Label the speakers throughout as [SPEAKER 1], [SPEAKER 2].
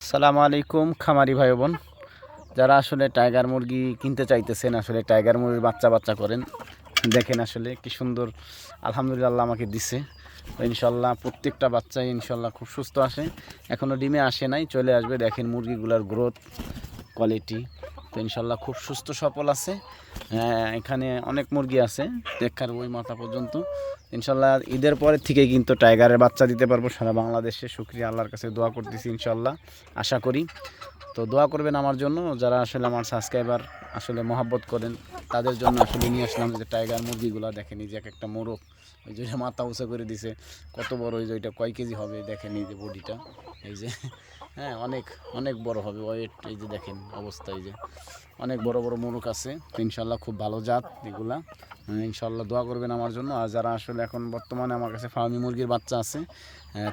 [SPEAKER 1] সালামু আলাইকুম খামারি ভাই বোন, যারা আসলে টাইগার মুরগি কিনতে চাইতেছেন, আসলে টাইগার মুরগির বাচ্চা বাচ্চা করেন, দেখেন আসলে কি সুন্দর। আলহামদুলিল্লাহ আমাকে দিছে। ইনশাল্লাহ প্রত্যেকটা বাচ্চাই ইনশাল্লাহ খুব সুস্থ আসে। এখনও ডিমে আসে নাই, চলে আসবে। দেখেন মুরগিগুলোর গ্রোথ কোয়ালিটি তো ইনশাল্লাহ খুব সুস্থ সফল আছে। এখানে অনেক মুরগি আছে দেখার ওই মাথা পর্যন্ত। ইনশাল্লাহ ঈদের পরের থেকে কিন্তু টাইগারের বাচ্চা দিতে পারবো সারা বাংলাদেশে। শুকরিয়া, আল্লাহর কাছে দোয়া করতেছি ইনশাল্লাহ, আশা করি। তো দোয়া করবেন আমার জন্য, যারা আসলে আমার সাবস্ক্রাইবার আসলে মহাব্বত করেন, তাদের জন্য আসলে নিয়ে আসলাম যে টাইগার মুরগিগুলো। দেখেন এই যে একটা মোরগ, ওই যে মাথা উঁচা করে দিছে, কত বড়। ওই যে ওইটা কয় কেজি হবে দেখেন, এই যে বডিটা, এই যে হ্যাঁ অনেক অনেক বড় হবে ওয়েট। এই যে দেখেন অবস্থা, এই যে অনেক বড় বড় মোরগ আছে। তো ইনশাল্লাহ খুব ভালো জাত এগুলা। ইনশাল্লাহ দোয়া করবেন আমার জন্য। আর যারা আসলে এখন বর্তমানে আমার কাছে ফার্মি মুরগির বাচ্চা আছে,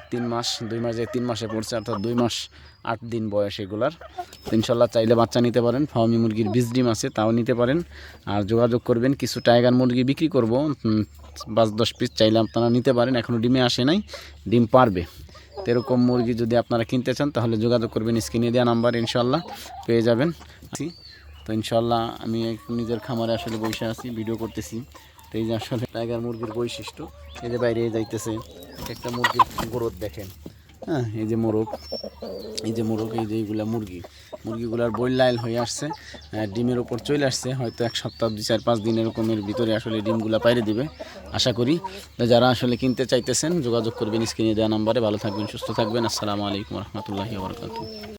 [SPEAKER 1] 3 মাস 2 মাস 3 মাসে পড়ছে, অর্থাৎ 2 মাস 8 দিন বয়স এগুলার। তো ইনশাল্লাহ চাইলে বাচ্চা নিতে পারেন। ফার্মি মুরগির বীজ ডিম আছে, তাও নিতে পারেন। আর যোগাযোগ করবেন। কিছু টাইগার মুরগি বিক্রি করব, 5-10 পিস, চাইলে আপনারা নিতে পারেন। এখনও ডিমে আসে নাই, ডিম পারবে। তো এরকম মুরগি যদি আপনারা কিনতে চান তাহলে যোগাযোগ করবেন, স্ক্রিনে দেওয়া নাম্বার ইনশাল্লাহ পেয়ে যাবেন। তো ইনশাল্লাহ আমি নিজের খামারে আসলে বসে আছি, ভিডিও করতেছি। তো এই যে আসলে টাইগার মুরগির বৈশিষ্ট্য, এই যে বাইরে যাইতেছে একটা মুরগির গ্রোথ দেখেন। হ্যাঁ, এই যে মোরগ, এই যে মোরগ, এই যে এইগুলা মুরগিগুলার বইলাইল হয়ে আসছে, ডিমের ওপর চলে আসছে। হয়তো 1 সপ্তাহ 2-4-5 দিন এরকমের ভিতরে আসলে ডিমগুলা পাইরে দিবে আশা করি। যারা আসলে কিনতে চাইতেছেন যোগাযোগ করবেন স্ক্রিনে দেওয়া নাম্বারে। ভালো থাকবেন, সুস্থ থাকবেন। আসসালামু আলাইকুম রহমতুল্লাহি ওয়া বারাকাতুহু।